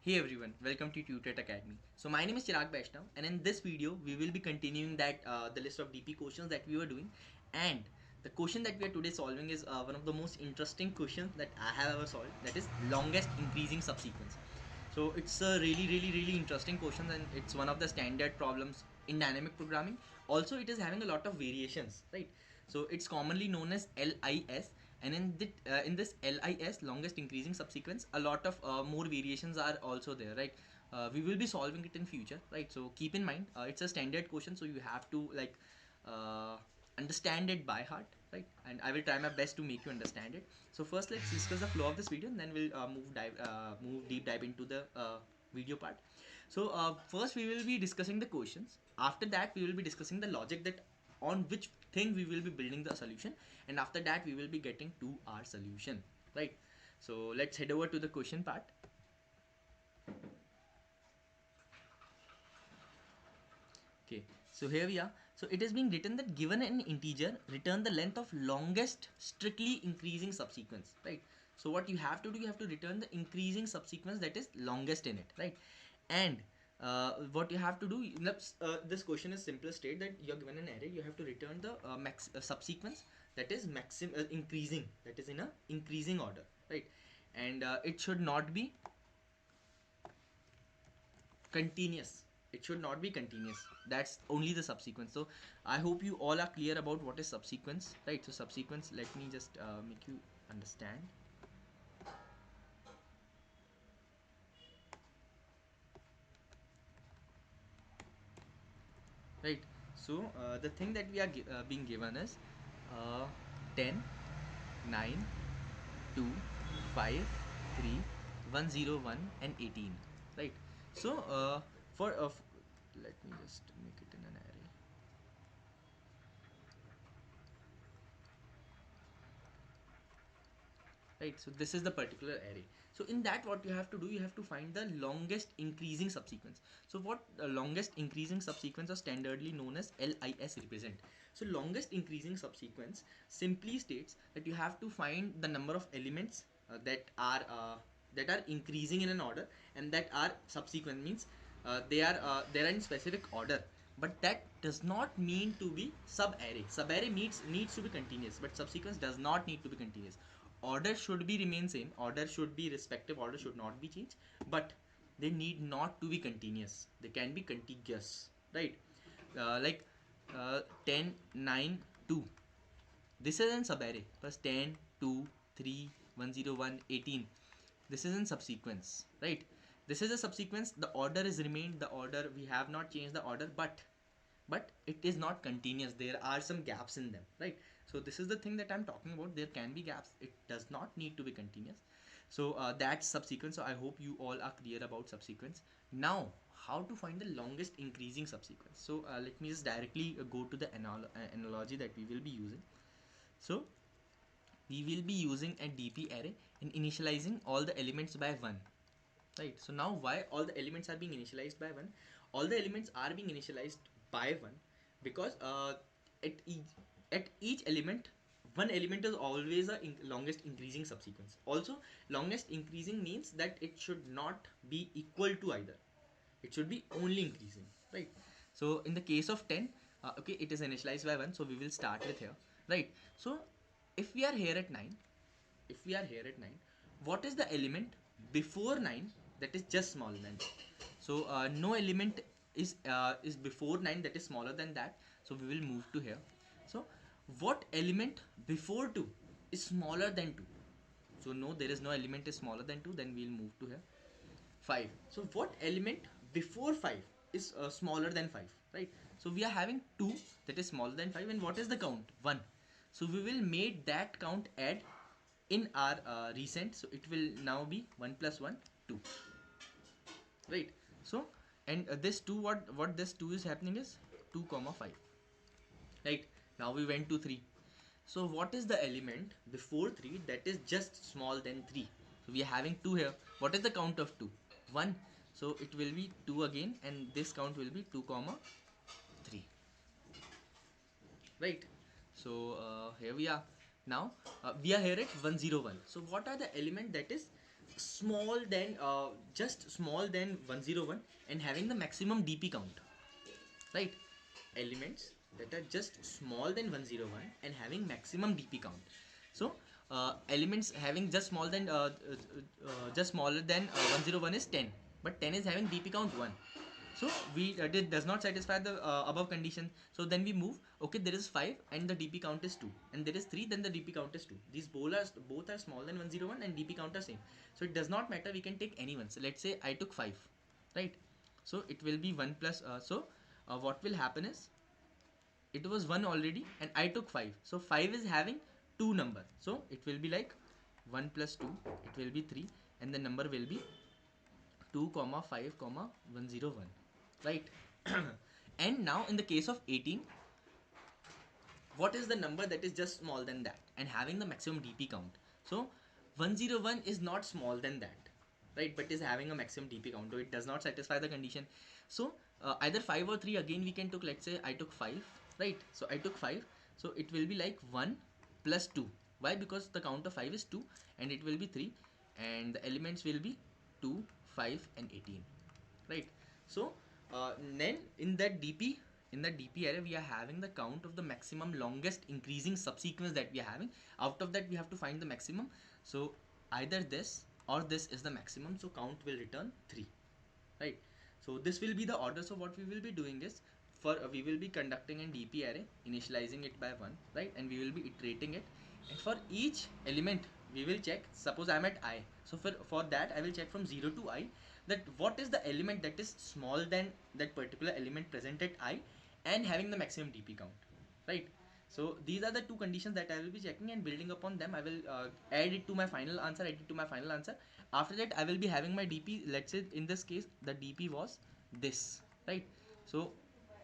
Hey everyone, welcome to Tutored Academy. So my name is Chirag Vaishnav, and in this video we will be continuing the list of DP questions that we were doing, and the question that we are today solving is one of the most interesting questions that I have ever solved. That is longest increasing subsequence. So it's a really interesting question, and it's one of the standard problems in dynamic programming. Also, it is having a lot of variations, right? So it's commonly known as LIS, and in this LIS, longest increasing subsequence, a lot of more variations are also there, right? We will be solving it in future, right? So keep in mind, it's a standard question, so you have to uh, understand it by heart, right? And I will try my best to make you understand it. So first, let's discuss the flow of this video, and then we'll move deep dive into the video part. So first, we will be discussing the questions. After that, we will be discussing the logic that on which thing we will be building the solution, and after that, we will be getting to our solution, right? So let's head over to the question part. Okay, so here we are. So it is being written that given an integer, return the length of longest strictly increasing subsequence, right? So what you have to do, you have to return the increasing subsequence that is longest in it, right? And what you have to do, this question is simple state that you're given an array, you have to return the subsequence that is increasing, that is in a increasing order, right? And it should not be continuous, it should not be continuous, that's only the subsequence. So I hope you all are clear about what is subsequence, right? So subsequence, let me just make you understand. Right, so the thing that we are being given is 10 9 2 5 3 1 0 1 and 18, right? So for let me just make it in an array. Right, so this is the particular array. So in that, what you have to do, you have to find the longest increasing subsequence. So what longest increasing subsequence, or standardly known as LIS, represent? So longest increasing subsequence simply states that you have to find the number of elements that are increasing in an order, and that are subsequent, means they are in specific order, but that does not mean to be sub array. Sub array needs to be continuous, but subsequence does not need to be continuous. Order should be remain same, order should be respective, order should not be changed, but they need not to be continuous, they can be contiguous, right? Like 10 9 2, this is in subarray, plus 10 2 3 1 0 1 18, this is in subsequence, right? This is a subsequence, the order is remained, the order, we have not changed the order, but it is not continuous, there are some gaps in them, right? So this is the thing that I'm talking about, there can be gaps, it does not need to be continuous. So that's subsequence. So I hope you all are clear about subsequence. Now, how to find the longest increasing subsequence? So let me just directly go to the analogy that we will be using. So we will be using a DP array and initializing all the elements by 1, right? So now, why all the elements are being initialized by 1? All the elements are being initialized by 1 because at each at each element, one element is always a longest increasing subsequence. Also, longest increasing means that it should not be equal to either, it should be only increasing, right? So in the case of 10, okay, it is initialized by 1, so we will start with here, right? So if we are here at 9, if we are here at 9, what is the element before 9 that is just smaller than 2? So no element is before 9 that is smaller than that, so we will move to here. So what element before 2 is smaller than 2? So no, there is no element is smaller than 2, then we'll move to here. 5. So what element before 5 is smaller than 5, right? So we are having 2 that is smaller than 5, and what is the count? 1. So we will make that count add in our recent, so it will now be 1 plus 1 2, right? So and this 2, what this 2 is happening is 2 comma 5, right? Now we went to 3. So what is the element before 3 that is just small than 3? So we are having 2 here. What is the count of 2? 1. So it will be 2 again, and this count will be 2 comma 3, right? So here we are. Now we are here at 101. So what are the element that is small than just small than 101 and having the maximum DP count, right? Elements that are just small than 101 and having maximum DP count. So elements having just small than just smaller than 101 is 10, but 10 is having DP count 1. So we it does not satisfy the above condition. So then we move. Okay, there is 5 and the DP count is 2, and there is 3, then the DP count is 2. These both are smaller than 101 and DP count are same. So it does not matter. We can take any one. So let's say I took 5, right? So it will be 1 plus. What will happen is, it was 1 already and I took 5. So 5 is having 2 number. So it will be like 1 plus 2. It will be 3, and the number will be 2 comma 5 comma 101, right? And now in the case of 18, what is the number that is just small than that and having the maximum DP count? So 101 is not small than that, right, but is having a maximum DP count, so it does not satisfy the condition. So either 5 or 3, again we can took, let's say I took 5, right? So I took 5, so it will be like 1 plus 2. Why? Because the count of 5 is 2 and it will be 3, and the elements will be 2, 5 and 18, right? So then in the DP array we are having the count of the maximum longest increasing subsequence that we are having. Out of that we have to find the maximum. So either this or this is the maximum, so count will return 3, right? So this will be the order. So what we will be doing is, for we will be conducting an DP array, initializing it by 1, right, and we will be iterating it, and for each element we will check. Suppose I am at I, so for that I will check from 0 to I, that what is the element that is small than that particular element present at I and having the maximum DP count, right? So these are the two conditions that I will be checking, and building upon them I will add it to my final answer. After that I will be having my DP. Let's say in this case the DP was this, right? So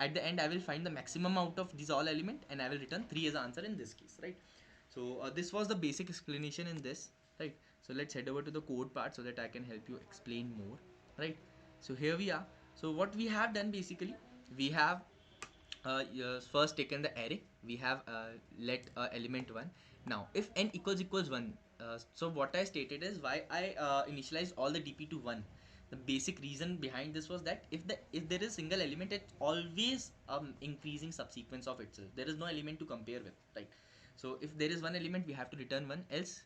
at the end I will find the maximum out of these all element and I will return 3 as the answer in this case, right? So this was the basic explanation in this, right? So let's head over to the code part so that I can help you explain more, right? So here we are. So what we have done, basically we have first taken the array. We have let element 1. Now if n equals 1, so what I stated is why I initialized all the DP to 1. The basic reason behind this was that if there is single element, it's always increasing subsequence of itself. There is no element to compare with, right? So if there is one element, we have to return 1, else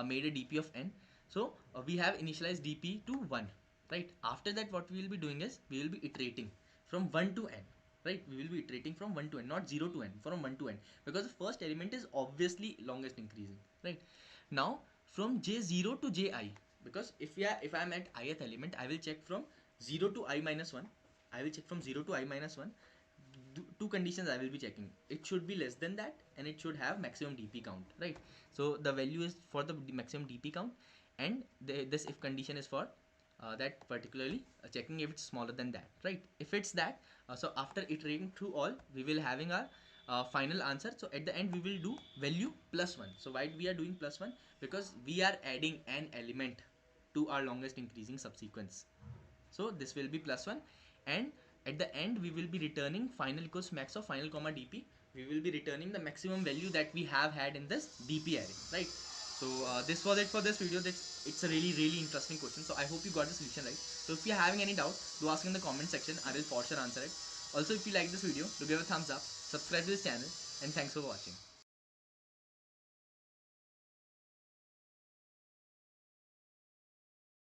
made a DP of n. So we have initialized DP to 1, right? After that what we will be doing is we will be iterating from 1 to n, right? We will be iterating from 1 to n, not 0 to n, from 1 to n, because the first element is obviously longest increasing, right? Now from j0 to ji, because if I am at ith element, I will check from 0 to I minus 1. I will check from 0 to I minus 1. Two conditions I will be checking. It should be less than that and it should have maximum DP count, right? So the value is for the maximum DP count, and this if condition is for that particularly checking if it's smaller than that, right? If it's that, so after iterating through all, we will having our final answer. So at the end we will do value plus 1. So why we are doing plus 1? Because we are adding an element to our longest increasing subsequence. So this will be plus 1, and at the end we will be returning final equals max of final comma DP. We will be returning the maximum value that we have had in this DP array, right? So this was it for this video. It's a really interesting question. So I hope you got the solution right. So if you're having any doubt, do ask in the comment section. I will for sure answer it. Also, if you like this video, do give a thumbs up, subscribe to this channel, and thanks for watching.